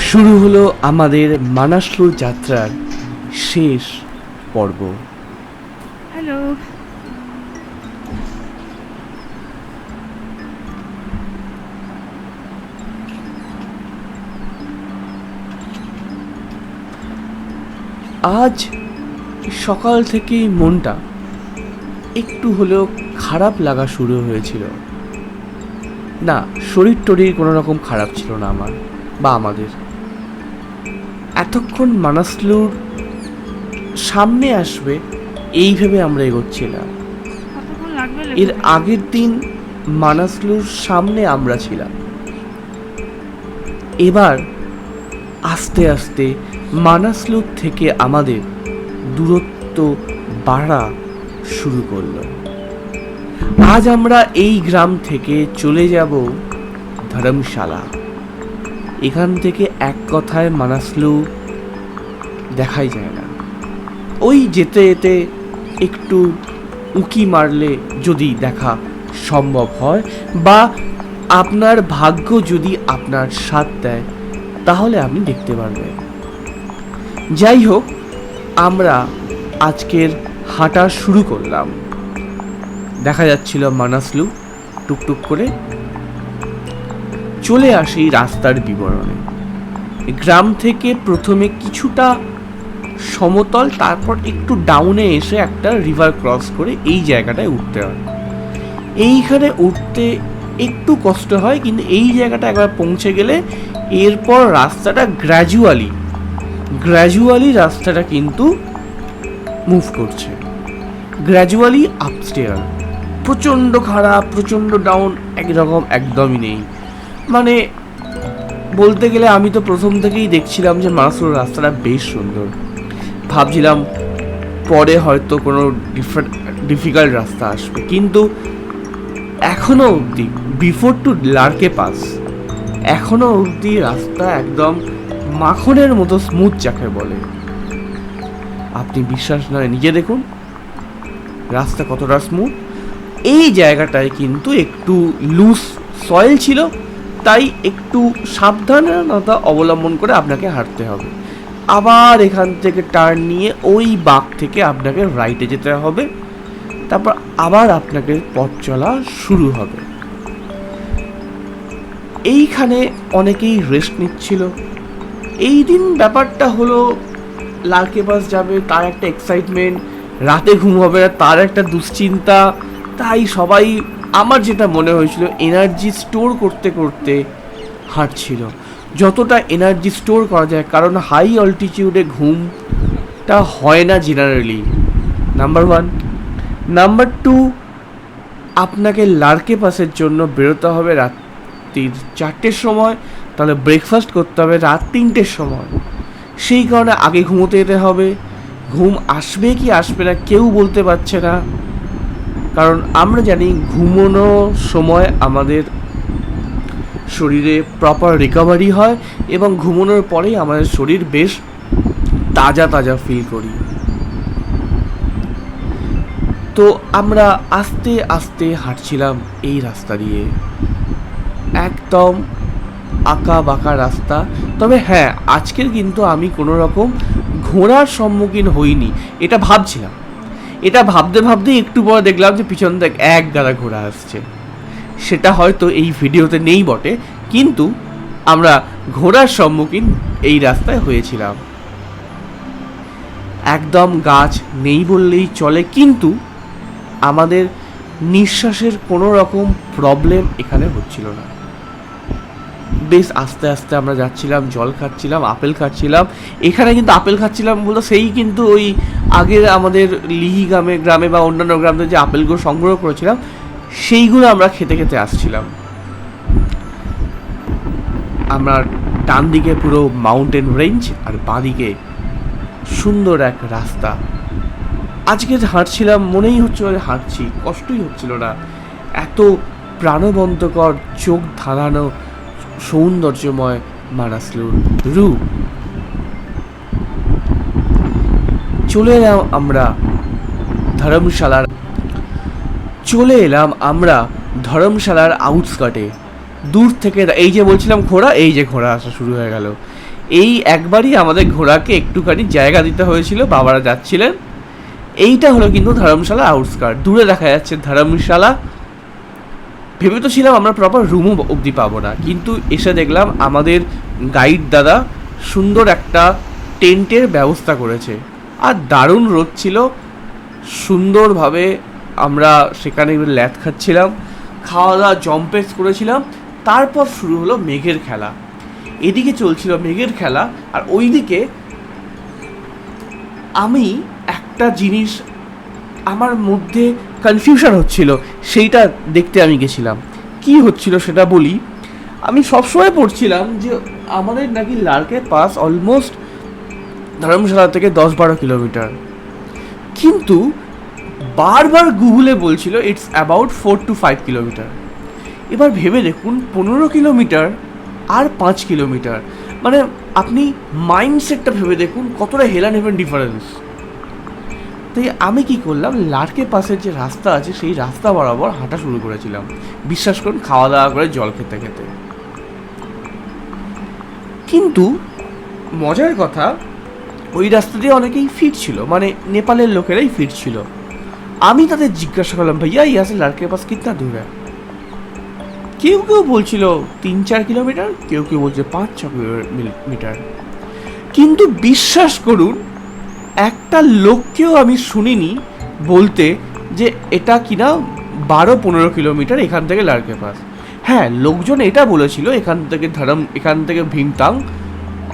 শুরু হলো আমাদের মানাসলুর যাত্রার শেষ পর্ব। হ্যালো। আজ সকাল থেকেই মনটা একটু হলেও খারাপ লাগা শুরু হয়েছিল। না, শরীর টরীর কোনো রকম খারাপ ছিল না আমার বা আমাদের। এতক্ষণ মানাসলুর সামনে আসবে এই ভেবে আমরা এগোচ্ছিলাম। কতক্ষণ লাগবে? এর আগের দিন মানাসলুর সামনে আমরা ছিলাম। এবার আস্তে আস্তে মানাসলুর থেকে আমাদের দূরত্ব বাড়া শুরু করলো। আজ আমরা এই গ্রাম থেকে চলে যাব ধর্মশালা। এখান থেকে এক কথায় মানাসলু দেখাই যায় না। ওই যেতে যেতে একটু উঁকি মারলে যদি দেখা সম্ভব হয় বা আপনার ভাগ্য যদি আপনার সাথ দেয় তাহলে আপনি দেখতে পারবেন। যাই হোক, আমরা আজকের হাঁটা শুরু করলাম। দেখা যাচ্ছিল মানাসলু টুকটুক করে চলে আসি রাস্তার বিবরণে। গ্রাম থেকে প্রথমে কিছুটা সমতল, তারপর একটু ডাউনে এসে একটা রিভার ক্রস করে এই জায়গাটায় উঠতে হয়। এইখানে উঠতে একটু কষ্ট হয়, কিন্তু এই জায়গাটা একবার পৌঁছে গেলে এরপর রাস্তাটা গ্র্যাজুয়ালি রাস্তাটা কিন্তু মুভ করছে, গ্র্যাজুয়ালি আপস্টেয়ার। প্রচণ্ড খারাপ, প্রচণ্ড ডাউন একরকম একদমই নেই। মানে বলতে গেলে আমি তো প্রথম থেকেই দেখছিলাম যে মানাসলুর রাস্তাটা বেশ সুন্দর। ভাবছিলাম পরে হয়তো কোনো ডিফিকাল্ট রাস্তা আসবে, কিন্তু এখনো অবধি বিফোর টু লার্কে পাস এখনো অবধি রাস্তা একদম মাখনের মতো স্মুথ যাকে বলে। আপনি বিশ্বাস নয়, নিজে দেখুন রাস্তা কতটা স্মুথ। এই জায়গাটায় কিন্তু একটু লুজ সয়েল ছিল, তাই একটু সাবধানতা অবলম্বন করে আপনাকে হাঁটতে হবে। আবার এখান থেকে টার্ন নিয়ে ওই বাঁক থেকে আপনাকে রাইটে যেতে হবে, তারপর আবার আপনাকে পথ চলা শুরু হবে। এইখানে অনেকেই রেস্ট নিচ্ছিল। এই দিন ব্যাপারটা হলো লার্কে বাস যাবে তার একটা এক্সাইটমেন্ট, রাতে ঘুম হবে না তার একটা দুশ্চিন্তা। তাই সবাই, আমার যেটা মনে হয়েছিল, এনার্জি স্টোর করতে করতে হাঁটছিল, যতটা এনার্জি স্টোর করা যায়। কারণ হাই অল্টিটিউডে ঘুমটা হয় না জেনারেলি, নাম্বার 1। নাম্বার 2, আপনাকে লার্কে পাসের জন্য বেরোতে হবে রাত্রির 4টের সময়, তাহলে ব্রেকফাস্ট করতে হবে রাত 3টের সময়। সেই কারণে আগে ঘুমোতে যেতে হবে। ঘুম আসবে কি আসবে না কেউ বলতে পারছে না, কারণ আমরা জানি ঘুমানোর সময় আমাদের শরীরে প্রপার রিকভারি হয় এবং ঘুমানোর পরেই আমাদের শরীর বেশ তাজা তাজা ফিল করি। তো আমরা আস্তে আস্তে হাঁটছিলাম এই রাস্তা দিয়ে, একদম আঁকা বাঁকা রাস্তা। তবে হ্যাঁ, আজকের কিন্তু আমি কোনো রকম ঘোড়ার সম্মুখীন হইনি, এটা ভাবছিলাম। এটা ভাবতে ভাবতে একটু পরে দেখলাম যে পিছন থেকে এক গাদা ঘোড়া আসছে। সেটা হয়তো এই ভিডিওতে নেই বটে, কিন্তু আমরা ঘোড়ার সম্মুখীন এই রাস্তায় হয়েছিলাম। একদম গাছ নেই বললেই চলে, কিন্তু আমাদের নিঃশ্বাসের কোনো রকম প্রবলেম এখানে হচ্ছিল না। বেশ আস্তে আস্তে আমরা যাচ্ছিলাম, জল খাচ্ছিলাম, আপেল খাচ্ছিলাম। এখানে কিন্তু আপেল খাচ্ছিলাম বলতে সেই কিন্তু ওই আগের আমাদের লিহি গ্রামে বা অন্যান্য গ্রামে যে আপেলগুলো সংগ্রহ করেছিলাম সেইগুলো আমরা খেতে খেতে আসছিলাম। আমরা ডান দিকে পুরো মাউন্টেন রেঞ্জ আর বাঁ দিকে সুন্দর এক রাস্তা। আজকে হাঁটছিলাম, মনেই হচ্ছিল হাঁটছি, কষ্টই হচ্ছিল না। এত প্রাণবন্তকর, চোখ ধাঁধানো, সৌন্দর্যময় মানাসলুর রূপ। চলে এলাম আমরা ধর্মশালার আউটস্কার্টে। দূর থেকে এই যে বলছিলাম ঘোড়া, এই যে ঘোড়া আসা শুরু হয়ে গেল। এই একবারই আমাদের ঘোড়াকে একটুখানি জায়গা দিতে হয়েছিল, বাবারা যাচ্ছিলেন। এইটা হলো কিন্তু ধর্মশালা আউটস্কার্ট, দূরে দেখা যাচ্ছে ধর্মশালা। ভেবে তো ছিলাম আমরা প্রপার রুমও অবধি পাবো না, কিন্তু এসে দেখলাম আমাদের গাইড দাদা সুন্দর একটা টেন্টের ব্যবস্থা করেছে। আর দারুণ রোদ ছিল, সুন্দরভাবে আমরা সেখানে ল্যাদ খাচ্ছিলাম, খাওয়া দাওয়া জম্পেস করেছিলাম। তারপর শুরু হলো মেঘের খেলা। এদিকে চলছিল মেঘের খেলা, আর ওইদিকে আমি একটা জিনিস আমার মধ্যে কনফিউশন হচ্ছিল, সেইটা দেখতে আমি গেছিলাম। কি হচ্ছিল সেটা বলি। আমি সবসময় পড়ছিলাম যে আমাদের নাকি লার্কের পাস অলমোস্ট ধর্মশালা থেকে 10-12 কিলোমিটার, কিন্তু বারবার গুগলে বলছিল ইটস অ্যাবাউট 4 to 5 কিলোমিটার। এবার ভেবে দেখুন 15 কিলোমিটার আর 5 কিলোমিটার, মানে আপনি মাইন্ডসেটটা ভেবে দেখুন কতটা হেলা নেবেন ডিফারেন্স। তাই আমি কি করলাম, লার্কে পাশের যে রাস্তা আছে সেই রাস্তা বরাবর হাঁটা শুরু করেছিলাম, বিশ্বাস করুন, খাওয়া দাওয়া করে জল খেতে খেতে। কিন্তু মজার কথা, ওই রাস্তা দিয়ে অনেকেই ফিরছিল, মানে নেপালের লোকেরাই ফিরছিল। আমি তাদের জিজ্ঞাসা করলাম, ভাইয়া ইয়া সে লার্কে পাস কিতনা দূর है? কেউ কেউ বলছিল 3-4 কিলোমিটার, কেউ কেউ বলছে 5-6 কিলোমিটার। কিন্তু বিশ্বাস করুন, একটা লোককেও আমি শুনিনি বলতে যে এটা কিনা 12-15 কিলোমিটার এখান থেকে লার্কে পাস। হ্যাঁ, লোকজন এটা বলেছিল এখান থেকে ভীমতাং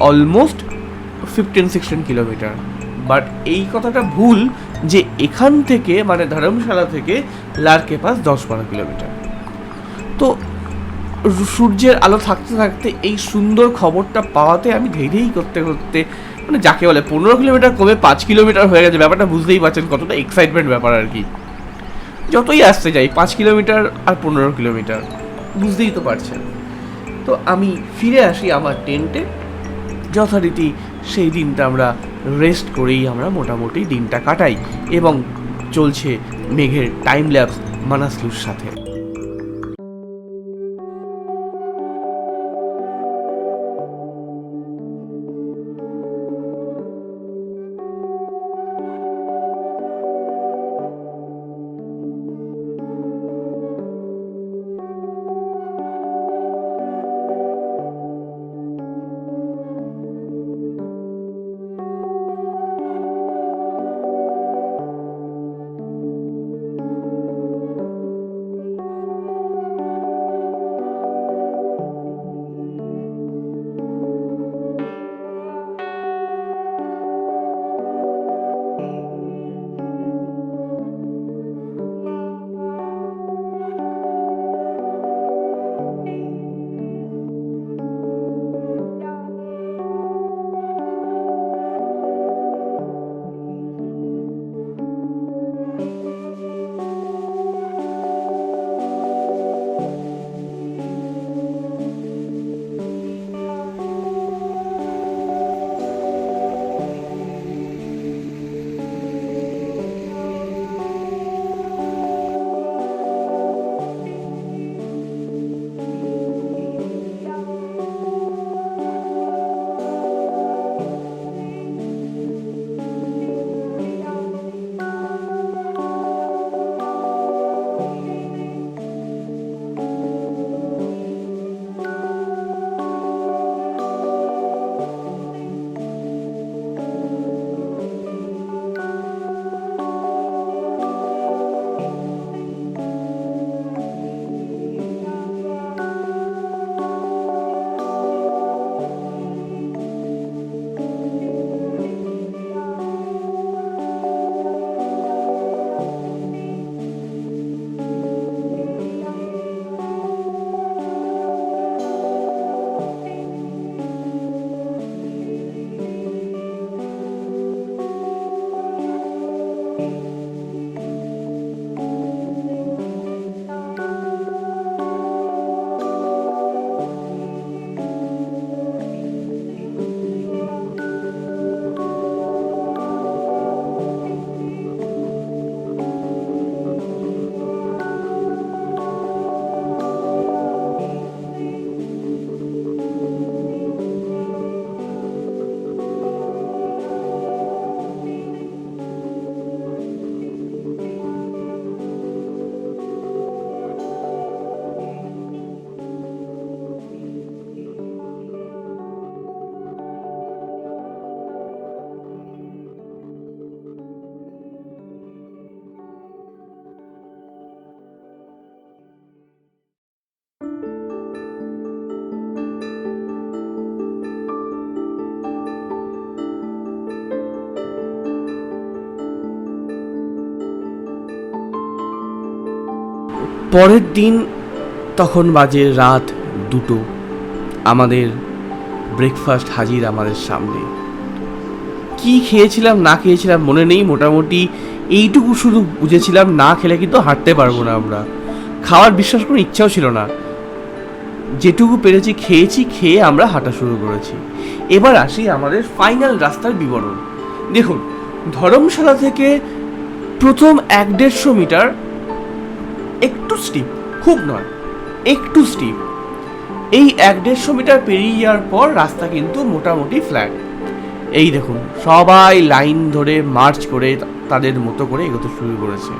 অলমোস্ট 15-16 কিলোমিটার। বাট এই কথাটা ভুল যে এখান থেকে মানে ধর্মশালা থেকে লার্কে পাস 10-12 কিলোমিটার। তো সূর্যের আলো থাকতে থাকতে এই সুন্দর খবরটা পাওয়াতে আমি ধেই ধেই করতে করতে, মানে যাকে বলে 15 কিলোমিটার কমে 5 কিলোমিটার হয়ে গেছে, ব্যাপারটা বুঝতেই পারছেন কতটা এক্সাইটমেন্ট ব্যাপার আর কি। যতই আসতে যাই 5 কিলোমিটার আর 15 কিলোমিটার, বুঝতেই তো পারছেন। তো আমি ফিরে আসি আমার টেন্টে। যথারীতি সেই দিনটা আমরা রেস্ট করেই আমরা মোটামুটি দিনটা কাটাই, এবং চলছে মেঘের টাইম ল্যাপস মানাসলুর সাথে। পরের দিন তখন বাজে রাত 2টো। আমাদের ব্রেকফাস্ট হাজির আমাদের সামনে। কি খেয়েছিলাম না খেয়েছিলাম মনে নেই, মোটামুটি এইটুকু শুধু বুঝেছিলাম, না খেলে কিন্তু হাঁটতে পারবো না আমরা। খাওয়ার বিশ্বাস কোনো ইচ্ছাও ছিল না, যেটুকু পেরেছি খেয়েছি, খেয়ে আমরা হাঁটা শুরু করেছি। এবার আসি আমাদের ফাইনাল রাস্তার বিবরণ। দেখুন, ধর্মশালা থেকে প্রথম 1-150 মিটার একটু স্টিপ, খুব নয়, একটু স্টিপ। এই 1-150 মিটার পেরিয়ে যাওয়ার পর রাস্তা কিন্তু মোটামুটি ফ্ল্যাট। এই দেখুন, সবাই লাইন ধরে মার্চ করে তাদের মতো করে এগোতে শুরু করেছে।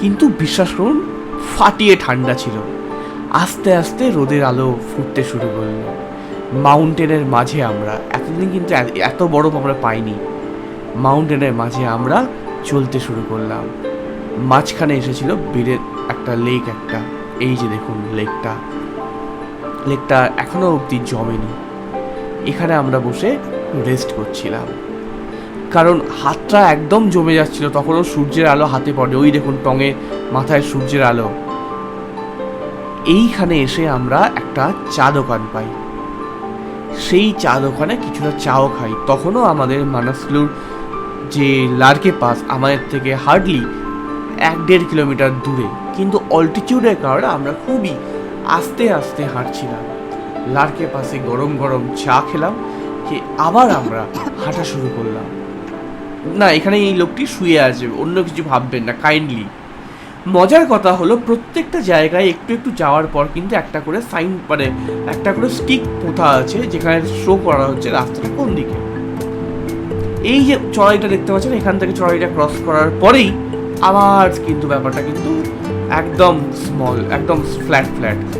কিন্তু বিশ্বাস করুন, ফাটিয়ে ঠান্ডা ছিল। আস্তে আস্তে রোদের আলো ফুটতে শুরু করলো। মাউন্টেনের মাঝে আমরা, এতদিন কিন্তু এত বরফ আমরা পাইনি। মাউন্টেনের মাঝে আমরা চলতে শুরু করলাম। মাঝখানে এসেছিল বীরের একটা লেক, একটা, এই যে দেখুন লেকটা এখনো অবধি জমেনি। এখানে আমরা বসে রেস্ট করছিলাম, কারণ হাতটা একদম জমে যাচ্ছিল। তখনও সূর্যের আলো হাতে পড়ে, ওই দেখুন টঙে মাথায় সূর্যের আলো। এইখানে এসে আমরা একটা চা দোকান পাই। সেই চা দোকানে কিছুটা চাও খাই। তখনও আমাদের মানাসলুর যে লার্কে পাস আমাদের থেকে হার্ডলি 1-1.5 কিলোমিটার দূরে, কিন্তু অল্টিটিউডের কারণে আমরা খুবই আস্তে আস্তে হাঁটছিলাম। লার্কে পাসে গরম গরম চা খেলাম, খেয়ে আবার আমরা হাঁটা শুরু করলাম। না, এখানে এই লোকটি শুয়ে আছে, অন্য কিছু ভাববেন না কাইন্ডলি। মজার কথা হলো, প্রত্যেকটা জায়গায় একটু একটু যাওয়ার পর কিন্তু একটা করে সাইন, মানে একটা করে স্টিক পোঁতা আছে, যেখানে শো করা হচ্ছে রাস্তাটা কোন দিকে। এই যে চড়াইটা দেখতে পাচ্ছেন, এখান থেকে চড়াইটা ক্রস করার পরেই আবার কিন্তু ব্যাপারটা কিন্তু একদম স্মল, একদম ফ্ল্যাট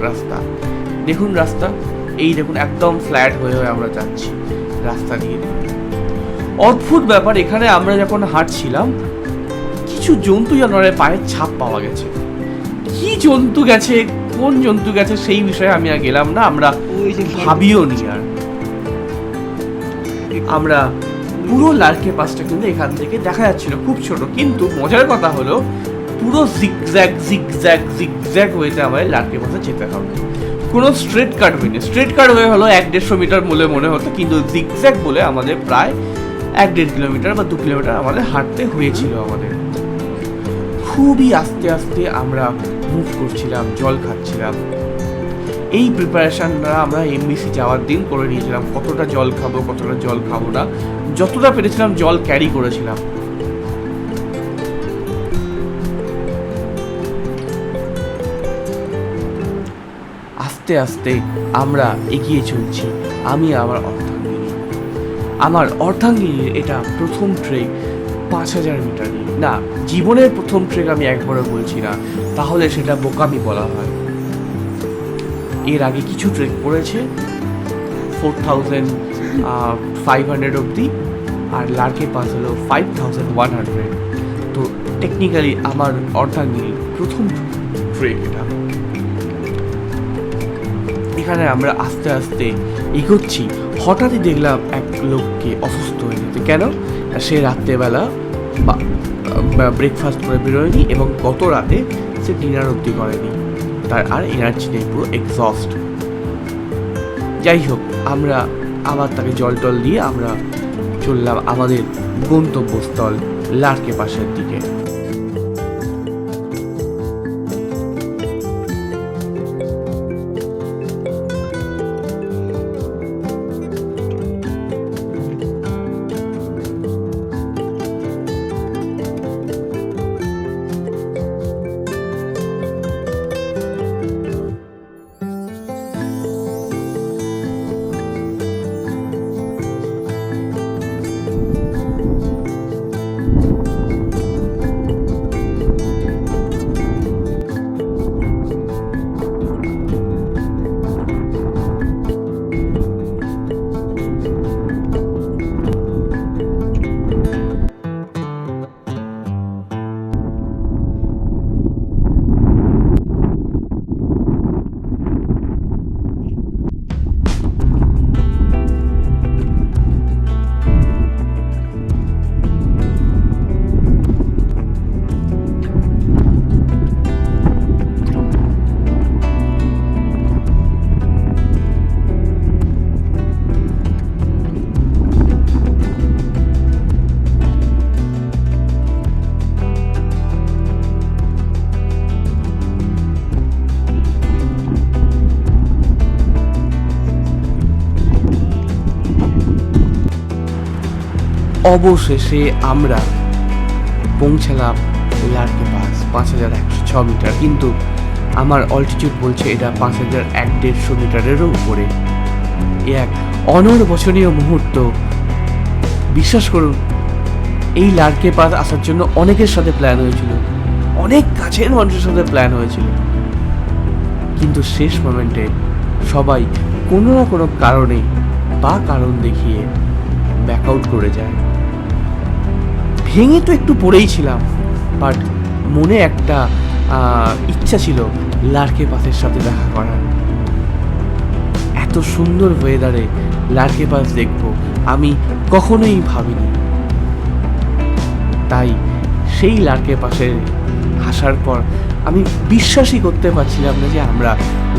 রাস্তা। দেখুন রাস্তা, এই দেখুন একদম ফ্ল্যাট হয়ে আমরা যাচ্ছি রাস্তা দিয়ে। অদ্ভুত ব্যাপার, এখানে আমরা যখন হাঁটছিলাম কিছু জন্তু জানোয়ারের পায়ের ছাপ পাওয়া গেছে। কি জন্তু গেছে, কোন জন্তু গেছে সেই বিষয়ে আমি আর গেলাম না, আমরা ভাবিও নি। আর আমরা পুরো লার্কে পাসটা কিন্তু এখান থেকে দেখা যাচ্ছিল, খুব ছোট। কিন্তু মজার কথা হলো, পুরো জিগজ্যাগ ওয়েতে আমাদের লার্কে পাসে যেতে হবে। কোনো স্ট্রেট কাট হয়নি। স্ট্রেট কাট হয়ে হলো 1-150 মিটার বলে মনে হতো, কিন্তু জিগজ্যাগ বলে আমাদের প্রায় 1-1.5 কিলোমিটার বা 2 কিলোমিটার আমাদের হাঁটতে হয়েছিল। আমাদের খুবই আস্তে আস্তে আমরা মুভ করছিলাম, জল খাচ্ছিলাম। এই প্রিপারেশনটা আমরা এমবিসি যাওয়ার দিন করে নিয়েছিলাম, কতটা জল খাবো কতটা জল খাবো না, যতটা পেরেছিলাম জল ক্যারি করেছিলাম। আস্তে আস্তে আমরা এগিয়ে চলছি। আমি আমার অর্ধাঙ্গিনীর এটা প্রথম ট্রেক 5000 মিটারই না, জীবনের প্রথম ট্রেক আমি একবারও বলছি না, তাহলে সেটা বোকামি বলা হয়। এর আগে কিছু ট্রেক করেছে 4500 অবধি, আর লার্কে পাস হলো 5100। তো টেকনিক্যালি আমার অর্ধাঙ্গিনীর প্রথম ট্রেক এটা। এখানে আমরা আস্তে আস্তে এগোচ্ছি, হঠাৎই দেখলাম এক লোককে অসুস্থ হয়ে যেতে। কেন? সে রাত্রেবেলা ব্রেকফাস্ট করে বেরোয়নি, এবং গত রাতে সে ডিনার অবধি করেনি, তার আর এনার্জি নেই, পুরো এক্সস্ট। যাই হোক, আমরা আবার তাকে জল টল দিয়ে আমরা চললাম আমাদের গন্তব্যস্থল লার্কে পাসের দিকে। অবশেষে আমরা পৌঁছালাম লার্কে পাস, 5106 মিটার। কিন্তু আমার অল্টিটিউড বলছে এটা 5150 মিটারেরও উপরে। এ এক অনর্বচনীয় মুহূর্ত। বিশ্বাস করুন, এই লার্কে পাস আসার জন্য অনেকের সাথে প্ল্যান হয়েছিল, অনেক কাছের মানুষের সাথে প্ল্যান হয়েছিল, কিন্তু শেষ মোমেন্টে সবাই কোনো না কোনো কারণে বা কারণ দেখিয়ে ব্যাক আউট করে যায়। ভেঙে তো একটু পড়েই ছিলাম, বাট মনে একটা ইচ্ছা ছিল লার্কে পাসের সাথে দেখা করার। এত সুন্দর ওয়েদারে লার্কে পাস দেখবো আমি কখনোই ভাবিনি। তাই সেই লার্কে পাসে আসার পর আমি বিশ্বাসই করতে পারছিলাম না যে আমরা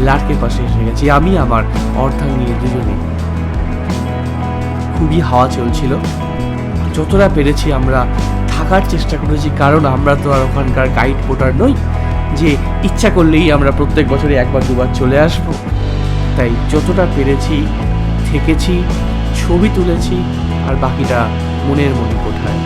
লার্কে পাসে এসে গেছি। আমি আমার অর্ধাঙ্গিনী দুজনে। খুবই হাওয়া চলছিল, যতটা পেরেছি আমরা থাকার চেষ্টা করেছি, কারণ আমরা তো আর ওখানকার গাইড পোর্টার নই যে ইচ্ছা করলেই আমরা প্রত্যেক বছরে একবার দুবার চলে আসবো। তাই যতটা পেরেছি থেকেছি, ছবি তুলেছি, আর বাকিটা মনের মনে কোঠায়।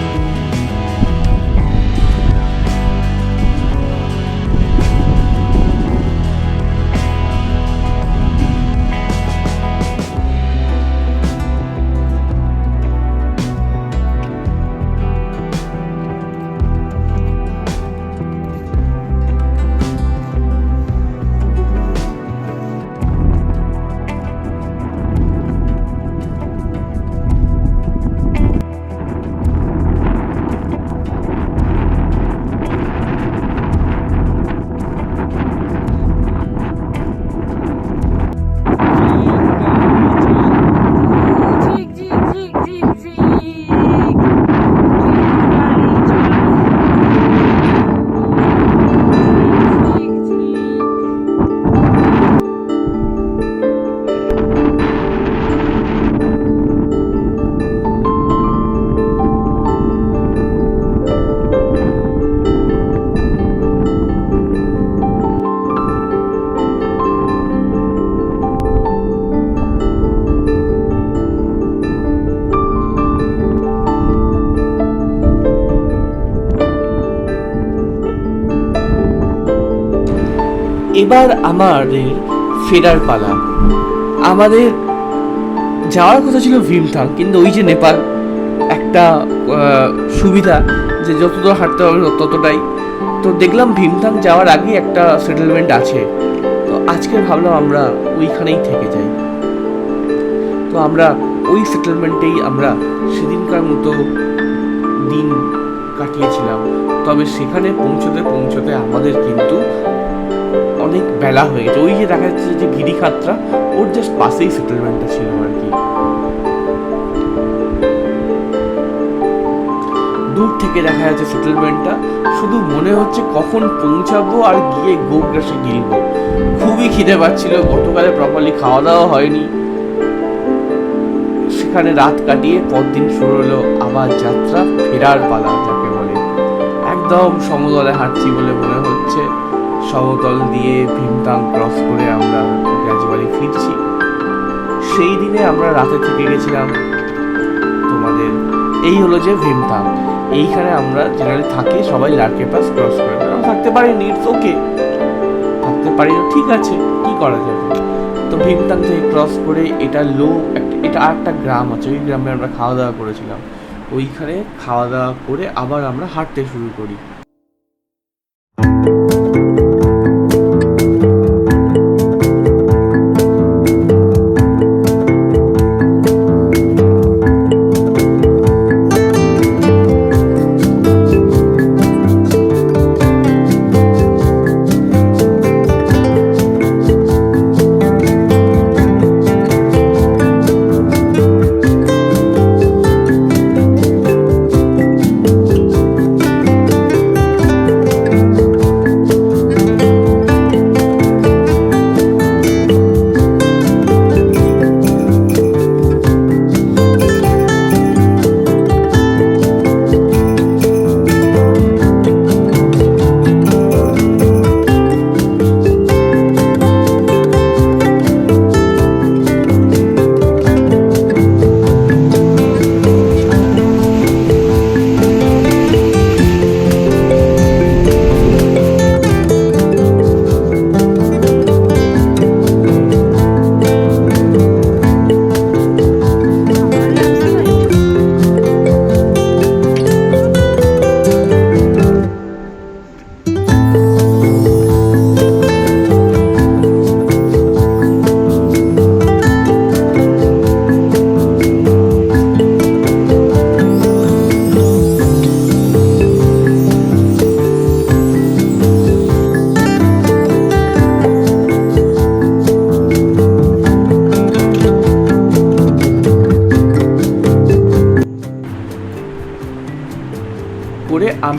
ঝিক ঝিক ঝিক ঝিক ঝিক। ঝিক ঝিক। এবার আমাদের ফেরার পালা। আমাদের যাওয়ার কথা ছিল ভীমথাং, কিন্তু ওই যে নেপাল একটা সুবিধা যে যতদূর হাঁটতে হবে ততটাই। তো দেখলাম ভীমথাং যাওয়ার আগে একটা সেটেলমেন্ট আছে, তো আজকে ভাবলাম আমরা ওইখানেই থেকে যাই। তো আমরা ওই সেটেলমেন্টেই আমরা সেদিনকার মতো দিন কাটিয়েছিলাম। তবে সেখানে পৌঁছতে পৌঁছতে আমাদের কিন্তু অনেক বেলা হয়ে গেছে। ওই যে দেখা যাচ্ছে যে গিরিখাতরা, ওর জাস্ট পাশেই সেটেলমেন্টটা ছিল আর কি। দূর থেকে দেখা যাচ্ছে সেটেলমেন্টটা, শুধু মনে হচ্ছে কখন পৌঁছাবো আর গিয়ে গোগ্রাসে গিলবো। খুবই খিদে পাচ্ছিল, গতকালে প্রপারলি খাওয়া দাওয়া হয়নি। সেখানে রাত কাটিয়ে পরদিন শুরু হলো আবার যাত্রা, ফেরার পালা যাকে বলে। একদম সমতলে হাঁটছি বলে মনে হচ্ছে। সমতল দিয়ে ভীমতাং ক্রস করে আমরা গ্র্যাজুয়ালি ফিরছি। সেই দিনে আমরা রাতে থেকে গেছিলাম তোমাদের, এই হলো যে ভীমতাং। এইখানে আমরা জেনারেলি থাকি, সবাই লার্কে পাস ক্রস করে। আমরা থাকতে পারিনি, ইটস ওকে, থাকতে পারি না, ঠিক আছে, কি করা যাবে। তো ভীমতাং থেকে ক্রস করে এটা এটা আর একটা গ্রাম আছে, ওই গ্রামে আমরা খাওয়া দাওয়া করেছিলাম। ওইখানে খাওয়া দাওয়া করে আবার আমরা হাঁটতে শুরু করি।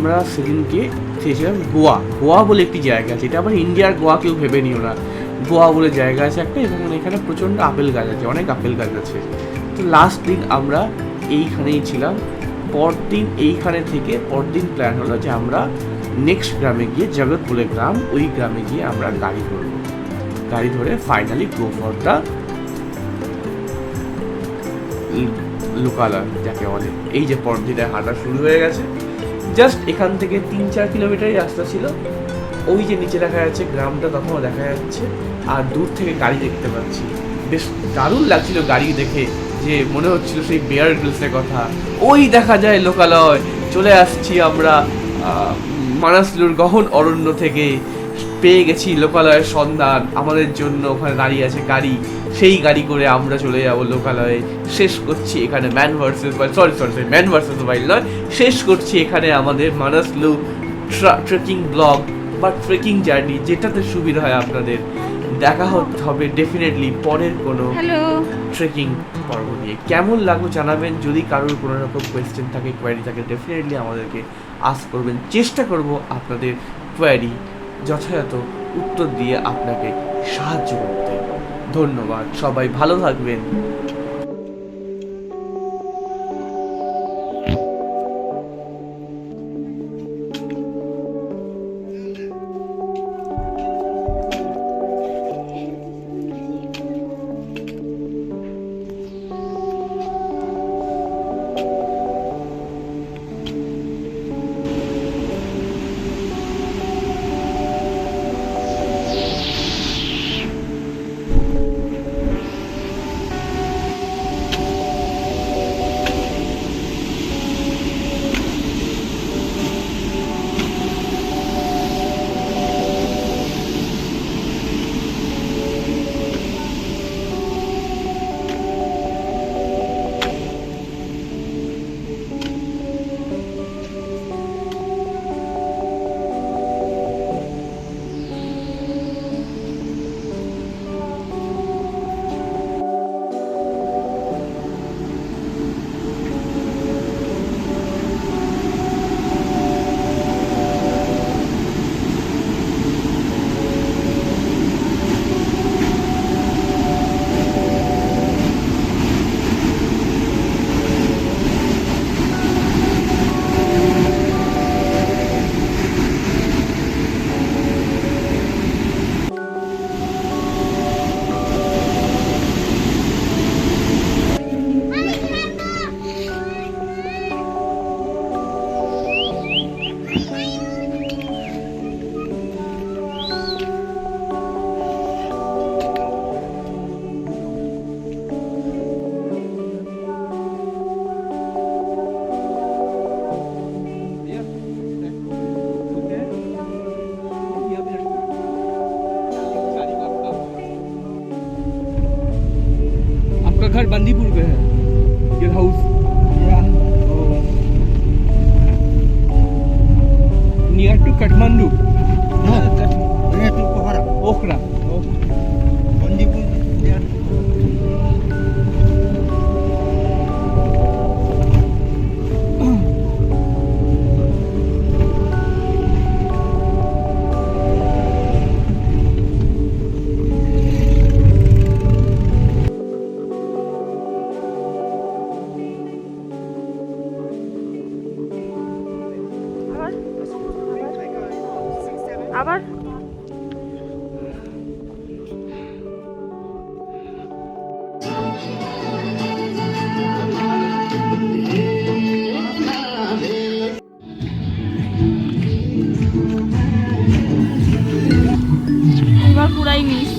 আমরা সেদিনকে খেয়েছিলাম গোয়া। গোয়া বলে একটি জায়গা আছে, এটা আবার ইন্ডিয়ার গোয়া কেউ ভেবে নিও না। গোয়া বলে জায়গা আছে একটা, এবং এখানে প্রচণ্ড আপেল গাছ আছে, অনেক আপেল গাছ আছে। তো লাস্ট দিন আমরা এইখানেই ছিলাম। পরদিন এইখানে থেকে পরদিন প্ল্যান হলো যে আমরা নেক্সট গ্রামে গিয়ে, জগৎ বলে গ্রাম, ওই গ্রামে গিয়ে আমরা গাড়ি ধরবো। গাড়ি ধরে ফাইনালি গো ফর দ্য লোকালয় যাকে বলে। এই যে পরদিনের হাঁটা শুরু হয়ে গেছে। জাস্ট এখান থেকে 3-4 কিলোমিটারই রাস্তা ছিল। ওই যে নিচে দেখা যাচ্ছে গ্রামটা, তখনও দেখা যাচ্ছে, আর দূর থেকে গাড়ি দেখতে পাচ্ছি। বেশ দারুণ লাগছিল গাড়ি দেখে, যে মনে হচ্ছিল সেই বেয়ার গ্রিলসের কথা। ওই দেখা যায় লোকালয়। চলে আসছি আমরা মানাসলুর গহন অরণ্য থেকে, পেয়ে গেছি লোকালয়ের সন্ধান। আমাদের জন্য ওখানে দাঁড়িয়ে আছে গাড়ি, সেই গাড়ি করে আমরা চলে যাব লোকালয়ে। শেষ করছি এখানে ম্যান ভার্সেস ওয়াইল্ড নয়, শেষ করছি এখানে আমাদের মানাসলু ট্রেকিং ব্লগ বা ট্রেকিং জার্নি, যেটাতে সুবিধা হয় আপনাদের। দেখা হবে ডেফিনেটলি পরের কোনো ট্রেকিং পর্ব নিয়ে। কেমন লাগলো জানাবেন। যদি কারোর কোনো রকম কোয়েশ্চেন থাকে, কোয়ারি থাকে, ডেফিনেটলি আমাদেরকে আস্ক করবেন। চেষ্টা করব আপনাদের কোয়ারি যথাযথ উত্তর দিয়ে আপনাকে সাহায্য করতে। ধন্যবাদ, সবাই ভালো থাকবেন। घर बंदीपुर में है, your house near to Kathmandu, near to Pokhara. Bandipur আবার এবার পুরাই মিস।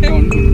কাউন্ট করছি